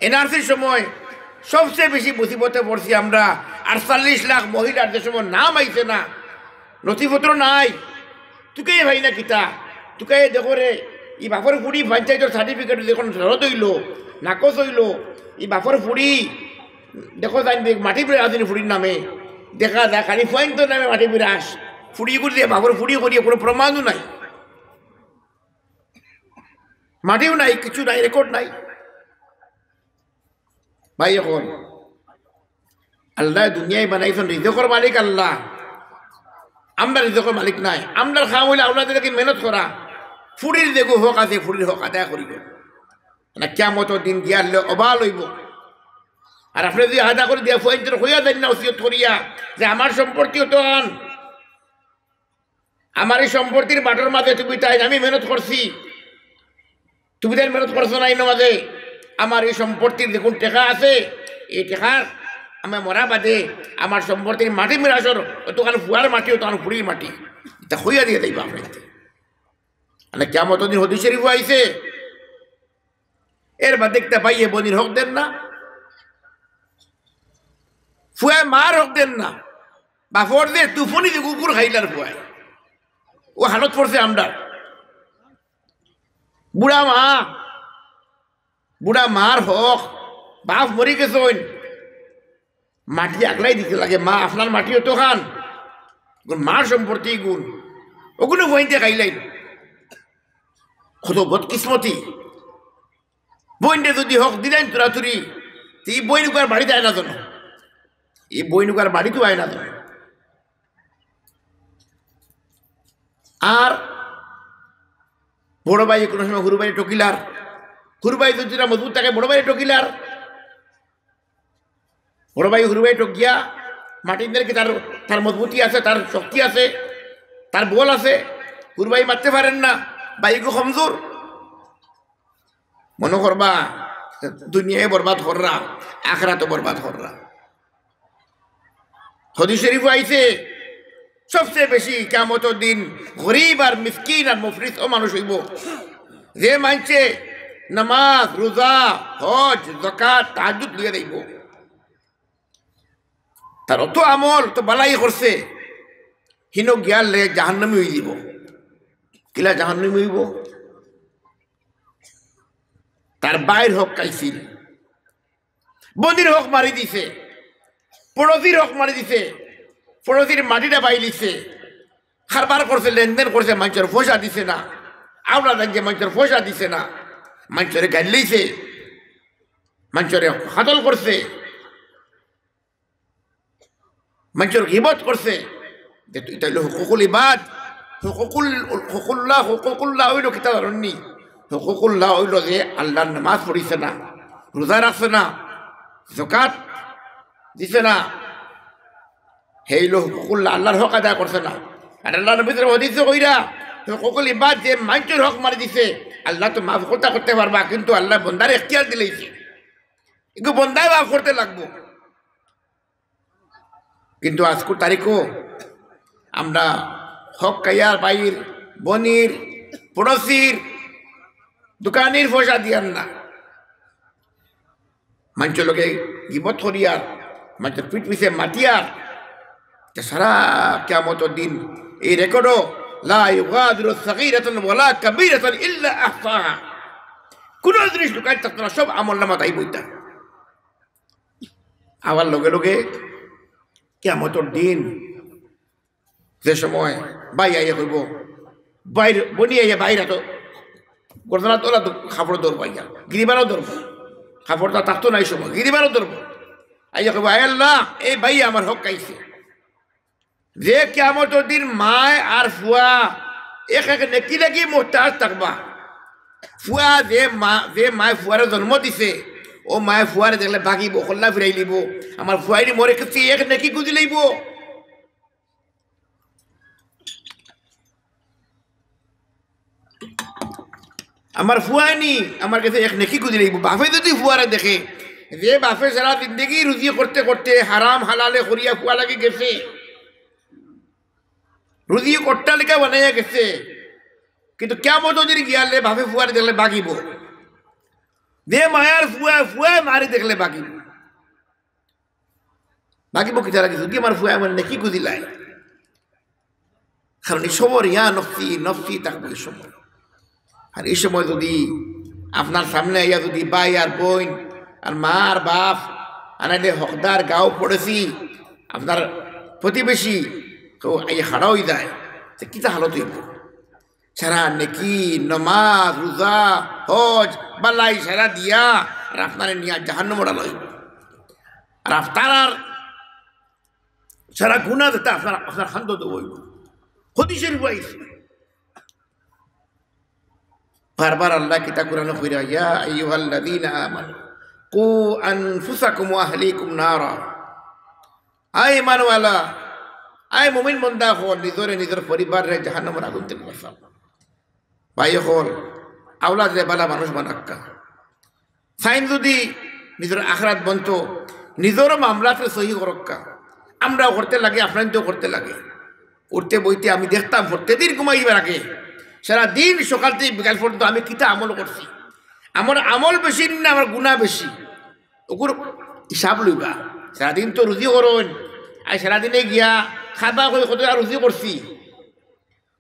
এনআরসির সময় সবচেয়ে বেশি মুসিবতে পড়ছি আমরা। 48 লাখ মহিলার যে সময় নাম আইছে না, নথিপত্র নাই, তুকে ভাই না কিতা তুকে দেখো রে ই বাপর ফুড়ি পঞ্চায়েতের সার্টিফিকেট যখন জরত হইল নাকচ হইল, ই বাপর ফুড়ি দেখো যাই মাটি বেড়ে আসেনি ফুড়ির নামে, দেখা যায় খালি পয়েন্টের নামে মাটি বেড়ে আস ফুড়ি করে দিয়ে বাপর ফুড়ি করিয়ে কোনো প্রমাণও নাই, মাটিও নাই, কিছু নাই, রেকর্ড নাই। ভাই এখন আল্লাহ দুনিয়ায় বানাইছেন, রিজকের মালিক আল্লাহ, আমরা রিজকের মালিক নাই। আমরা খাওয়া হইলে আপনাদেরকে মেহনত করা, ফুড়ির দেখো হক আছে, ফুড়ির হক আদায় করিব না, কিয়ামত দিন গিয়ালে অবাল হইব। আর আপনি যদি আদা করে দিয়া পয়েন্টের হইয়া দেন না ওসিয়ত করিয়া যে আমার সম্পত্তিও তো আন, আমার এই সম্পত্তির বাটোর মাঝে তুমি তাই আমি মেহনত করছি, তুমি তাই মেহনত করছো না, এই মাঝে আমার এই সম্পত্তির দেখুন টেকা আছে, এই টেকার আমি মরা বাদে আমার সম্পত্তির মাটি মিরাসর তখন ফুয়ার মাটি তখন ফুড়ির মাটি তা হইয়া দিয়ে দেবা আপনার মানে কেমন দিন হদি শরীফ আইছে। এর বা দেখতে পাইয়ে বনির হক দেন না, ফুয়ায় মার হক দেন না, বা ফোর দিয়ে তুফনি দিয়ে কুকুর খাইলার ফুয়ায় ও হালত পড়ছে আমরা। বুড়া মার হক, বাপ মরি গেছেন, মাটি আগলাই দিতে লাগে, মা আপনার মাটিও তো খান, মার সম্পত্তি গুণ ওগুলো বইতে খাইলাই, কত বদকিসমতি। বইনটা যদি হক দিলেন তোরাতুরি, এই বই নুকার বাড়িতে আয় না জানো, এই বই নুকার বাড়িতেও আয় না জানো। আর বড় ভাই কোনো সময় হুরু ভাই টকিলার, হুরু ভাই যদি মজবুত থাকে বড় ভাই টকিলার, বড় ভাই হুরু ভাই টকিয়া মাটিদেরকে তার মজবুতি আছে, তার শক্তি আছে, তার বল আছে, হুরু ভাই মারতে পারেন না, ভাইকে কমজোর মনে করবা, দুনিয়ায় বরবাদ কররা, আখরাতে বরবাদ কররা। হাদিস শরীফ আইছে সবচেয়ে বেশি কিয়ামতের দিন গরিব আর মিসকিন আর মুফলিস ও মানুষ হইব যে মানছে নামাজ রোজা হজ যাকাত তাহাজ্জুদ লিয়ে দেব, তার অত আমল তো বালাই করছে, হিনো গিয়ালে জাহান্নামী হয়ে যাব। কিলা জাহান্নামী হইব? তার বাইর হক খাইছিল, বন্দির হক মারি দিছে, পড়োশির হক মারি দিছে, পড়োশির মাটিটা বাই দিছে, খারবার করছে, লেনদেন করছে, মানুষের পয়সা দিছে না, আমরা দেখছে মানুষের পয়সা দিছে না, মানুষের গাড়ি লইছে, মানুষের হাতল করছে, মানুষের গিবত করছে। এটা হইল হুকুকুল ইবাদ, হুকুকুল্লাহ হইল কিতা ধরনি, হুকুকুল্লাহ হইল যে আল্লাহর নামাজ পড়িছে না, রোজা রাখছে না, যাকাত দিছে না, হেইল হুকুকুল্লাহ, আল্লাহর হক আদায় করছে না। আর আল্লাহর ভিতরে হদিছে কইরা হুকুকুল ইবাদ যে মানুষের হক মারি দিছে, আল্লাহ তো মাফ করতে পারবা, কিন্তু আল্লাহ বন্দার এখতিয়ার দিলেইছে, কিন্তু বন্দায় মাফ করতে লাগবো। কিন্তু আজকের তারিখও আমরা হক কাইয়ার বাইর বনির পড়োশির দোকানের পয়সা দিয়ার না, মানুষের লোকে গিবত করিয়ার, মানুষের পিঠ পিছে মাটিয়ার, সারা কিয়ামতের দিন এই রেকর্ডও লা ইউগাদিরু সাগীরাতান ওয়ালা কাবীরাতান ইল্লা আহসাহা, কোন জিনিস লুকাই থাকতো না, সব আমলনামা তাই বইতা। আবার লগে লগে কিয়ামতের দিন যে সময় বাই আইয়া কইব, বাইরে বনি আইয়া বাইরে তো গর্দনা তোলা তো খাপড় ধরবো, আইয়া গিরিবারও ধরবো, খাপড়টা থাকতো না এই সময়, গিরিবারও ধরবো, আইয়া কইব আয় আল্লাহ এই ভাই আমার হক খাইছে। যে কিয়ামতের দিন মায় আর ফুয়া এক এক নেকি লাগি মোহতাজ থাকবা, ফুয়া যে মায় ফুয়ারে জন্ম দিছে, ও মায় ফুয়ারে দেখলে ভাগিব, কল্লা ফিরাই লিব, আমার ফুয়ারি মরে খেতে এক নেকি গুজি লইব। আমার ফুয়ানি আমার কাছে এক নেকি গুজি লইব। বাপে যদি ফুয়ারে দেখে, যে বাপে সারা জিন্দগি রুজি করতে করতে হারাম হালালে করিয়া ফুয়া লাগে গেছে, রুজি কট্টা লেখা বানাইয়া গেছে, কিন্তু কিয়ামতের দিন গিয়ালে বাপে ফুয়ারে দেখলে বাগিব। যে মায়ার ফুয়া দেখলে বাকি কিতা লাগে যদি আমার ফুয়া আমার নেকি গুদিলাই কারণ এই সময় ইয়া নফসি থাকবে এই সময়। আর এই সময় যদি আপনার সামনে আইয়া যদি ভাই আর বোন আর মা আর বাপ আনাইলে হকদার গাও পড়েছি আপনার প্রতিবেশী তো এই হারা হয়ে যায় তো কিতা হালত হইব সারা নেকি নমাজ রোজা হজ বালাই সারা দিয়া আর আপনার নিয়ে জাহান্ন মোড়া লইব আর আপনার সারা গুণা দিতে আপনার খান্ত হইব হদিসের হইছে বারবার আল্লাহ কিতা কোরআনে কইরা ইয়া আইয়ুহাল্লাযীনা আমানু কু আনফুসাকুম ওয়া আহলিকুম নারা। আয় ইমানওয়ালা আয় মুমিন বান্দা হল নিজের পরিবারে জাহান্নামের আগুন থেকে বাঁচাও। ভাই হল আওলাদ রে বালা মানুষ বানাক্কা সাইন যদি নিজের আখরাত বন্ত নিজের মামলাতে সহি করক্কা। আমরাও করতে লাগে আপনাদেরও করতে লাগে। উঠতে বইতে আমি দেখতাম প্রত্যেকদিন ঘুমাইবার আগে সারা দিন সকাল থেকে বিকাল পর্যন্ত আমি কিতা আমল করছি, আমার আমল বেশি না আমার গুণা বেশি, ওগুলো হিসাব লইবা। সারাদিন তো রুজি করুন আর সারাদিনে গিয়া খাবা করে কত টাকা রুজি করছি,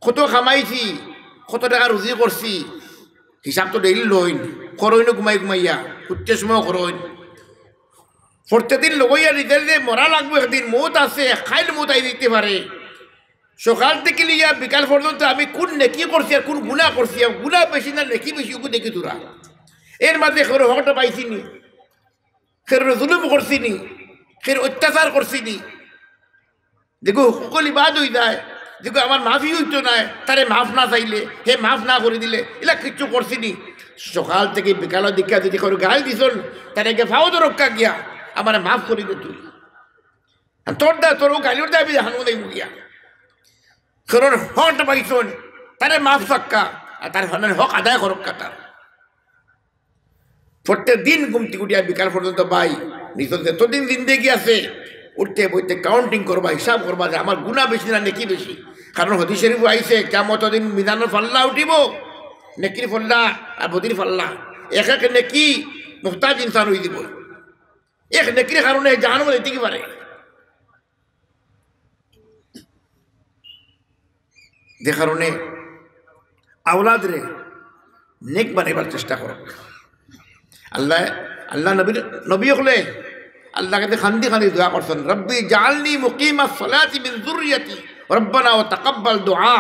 কত খামাইছি, কত টাকা রুজি করছি, হিসাব তো ডেইলি লইন করইন ঘুমাইয়া উঠতে সময় করইন। প্রত্যেকদিন লগইয়া নিজের যে মরা লাগবে একদিন মত আছে খাইল মত আই দিতে পারে। সকাল থেকে লিয়া বিকাল পর্যন্ত আমি কোন নেকি করছি আর কোন গুণা করছি, গুণা বেশি না নেকি বেশি ওকে দেখি তোরা। এর মাঝে খের হকটা পাইছিনি, খের জুলুম করছিনি, খের অত্যাচার করছিনি। দেখো সকলি বাদ হয়ে যায়, দেখো আমার মাফি হইতো না, তারে মাফ না চাইলে হে মাফ না করে দিলে এলা কিচ্ছু করছিনি। সকাল থেকে বিকালের দিকে যদি করে গাল দিছন তারে গে ফাও তো রক্ষা গিয়া আমার মাফ করি দে তুই তোর দা তোর গালির দাবি হানু দেই মুগিয়া কারণ হকটা পাইছন তারে মাফ সাক্কা আর তার হক আদায় করক্কা। তার প্রত্যেক দিন ঘুমটি গুটিয়া বিকাল পর্যন্ত ভাই নিজের যতদিন জিন্দেগি আছে উঠতে বইতে কাউন্টিং করবা, হিসাব করবা যে আমার গুণা বেশি না নেকি বেশি। কারণ হাদিস শরীফ আইছে কিয়ামত দিন মিজানের ফাল্লা উঠিব, নেকির ফাল্লা আর বদির ফাল্লা এক এক নেকি মুহতাজ ইনসান হয়ে দিব। এক নেকির কারণে জাহান্নামে যেতে কি পারে। যে কারণে আওলাদ রে নেক বানাইবার চেষ্টা করো। আল্লাহ নবী হলে আল্লাহকে খান্দি খান্দি দোয়া করছেন, রব্বি জাআলনি মুকিমাস সালাতি মিন যুররিয়াতি রব্বানা ওয়া তাকাব্বাল দুআ।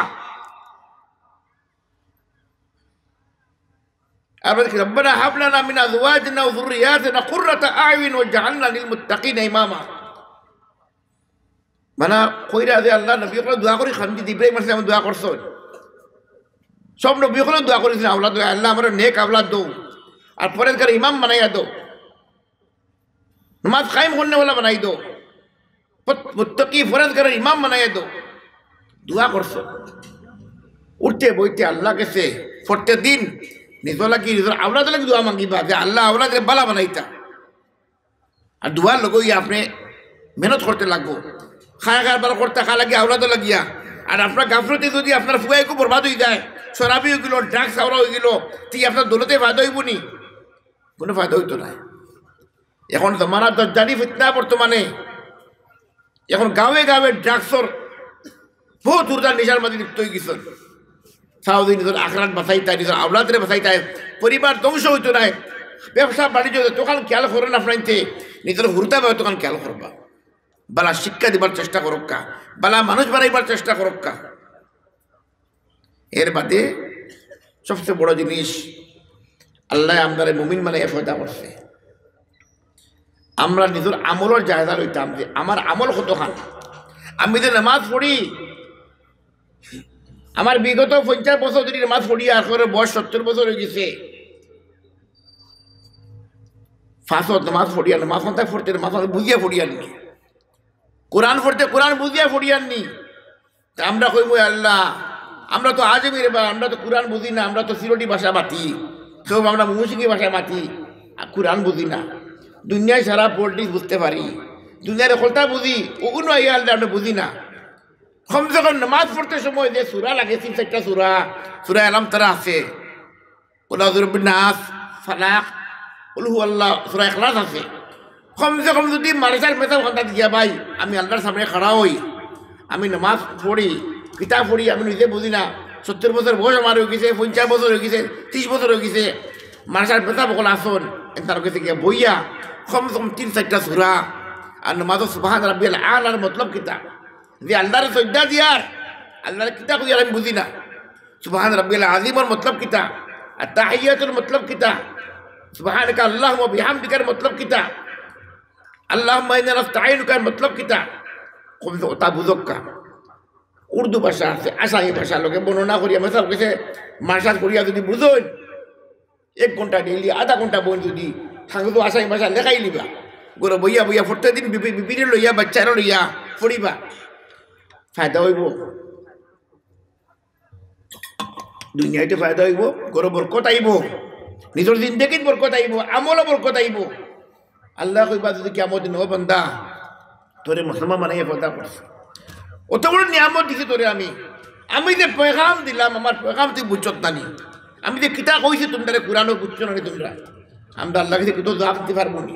আর বলছি রব্বানা হাব লানা মিন আজওয়াজিনা ওয়া যুররিয়াতিনা কুররাতা আ'য়ুন ওয়াজআলনা লিল মুত্তাকিনা ইমামা। মানে কইরা যে আল্লাহ নবী হলে দোয়া করে খান্দি ইব্রাহিম আলাইহিস সালাম দোয়া করছেন, সব নবী হলে দোয়া করেছেন আওলাদ আল্লাহ আমার নেক আওলাদ দাও আর পরেজগার ইমাম বানাইয়া দাও, नमाज कायम होने वाला बनाई दो, मुत्तकी फरजगार इमाम बनाई दो। दुआ करছো उठते বইতে আল্লাহ কাছে প্রত্যেক দিন নিজের লাগি নিজের আওলাদ লাগি দোয়া মাগিবা যে আল্লাহ আওলাদকে বালা বানাইতা। আর দোয়া লগই আপনি মেহনত করতে লাগবো, খায় খায় বালা করতে খা লাগি আওলাদ লাগিয়া। আর আপনার গাফলতি যদি আপনার ফুয়াইকে বরবাদ হয়ে যায়, শরাবি হয়ে গেল, ড্রাগস আওরা হয়ে গেল, ঠিক আপনার দৌলতে ফায়দা হইব নি? কোনো ফায়দা হইতো না। এখন জমানা দজ্জালি ফিতনা বর্তমানে, এখন গাঁৱে গাঁৱে ড্রাগসর বহুত দূরদার নিশার মাঝে লিপ্ত হয়ে গেছেন। সাউদি নিজের আখরাত বাঁচাইতায়, নিজের আওলাদরে বাঁচাইতায়, পরিবার ধ্বংস হইতো নাই, ব্যবসা বাণিজ্য তখন খেয়াল করেন আপনাইতে, নিজের হুরতা পাবে তখন খেয়াল করবা। বালা শিক্ষা দিবার চেষ্টা করক্কা, বালা মানুষ বানাইবার চেষ্টা করক্কা। এর বাদে সবচেয়ে বড় জিনিস আল্লাহ আমাদের মুমিন মানে ফয়দা করছে। আমরা নিজের আমলের জায়গা লইতাম যে আমার আমল কতখান। আমি যে নামাজ পড়ি, আমার বিগত 50 বছর ধরে নামাজ পড়ি, আর করে বয়স 70 বছর হয়ে গেছে। ফাঁসত নামাজ পড়ি আর নামাজ মাথায় পড়তে নামাজ বুঝিয়া পড়ি আননি, কোরআন পড়তে কোরআন বুঝিয়া পড়ি আননি। আমরা কইব আল্লাহ আমরা তো আজমির বা আমরা তো কোরআন বুঝি না, আমরা তো সিরোটি ভাষা মাতি, সব আমরা মুসিকি ভাষা মাতি, আর কোরআন বুঝি না। দুনিয়ায় সারা পলিটিক্স বুঝতে পারি, দুনিয়ার কলতা বুঝি, ওগুলো আল্লাহ আমরা বুঝি না। কমসে কম নামাজ পড়তে সময় যে সূরা লাগে 3-4টা সূরা, সূরা আলাম তারা আছে, কুল আউযু বিরব্বিন নাস, ফালাক, উলহু আল্লাহ সূরা ইখলাস আছে কমসে কম যদি মাদ্রাসার মেসাব ঘন্টা দিয়া ভাই আমি আল্লাহর সামনে খাড়া হই আমি নামাজ পড়ি কিতাব পড়ি আমি নিজে বুঝি না 70 বছর বয়স আমার হয়ে গেছে 50 বছর হয়ে গেছে 30 বছর হয়ে গেছে মাদ্রাসার মেসাব বকল আসন তার কাছে গিয়া বইয়া কমসে কম 3-4টা সূরা আর নামাজ সুবহান রাব্বিয়াল আলার মতলব কিতা যে আল্লাহর সজ্জা দিয়ার আল্লাহর কিতাব দিয়া আমি বুঝি না সুবহান রাব্বিয়াল আযীমের মতলব কিতা আর তাহিয়াতুল মতলব কিতা সুবহানাকা আল্লাহুম্মা বিহামদিকার মতলব কিতা আল্লাহুম্মা ইন্না নাস্তাঈনুকার মতলব কিতা কমসে ওটা বুঝক্কা উর্দু ভাষা আছে আসামি ভাষা লোকে বর্ণনা করি আমি সব কিছু মার্শাল করিয়া যদি বুঝোন 1 ঘন্টা ডেইলি আধা ঘন্টা বই যদি থাকে তো আসামি ভাষা লেখাই লিবা গোরা বইয়া বইয়া প্রত্যেক দিন বিপিরে লইয়া বাচ্চারা লইয়া পড়িবা ফায়দা হইব দুনিয়াতে ফায়দা হইব গোরা বরকত আইব নিজের জিন্দেগির বরকত আইব আমলও বরকত আইব আল্লাহ কইবা যদি কিয়ামত দিন ও বান্দা তোরে মুসলমান বানাইয়া পয়দা করছে অত বড় নিয়ামত দিছি তোরে আমি যে পয়গাম দিলাম আমার পয়গাম তুই বুঝছত না নি আমি যে কিতা কইছি তোমরা কোরআনও বুঝছো না তোমরা আমরা আল্লাহ কাছে কত জবাব দিতে পারবো নি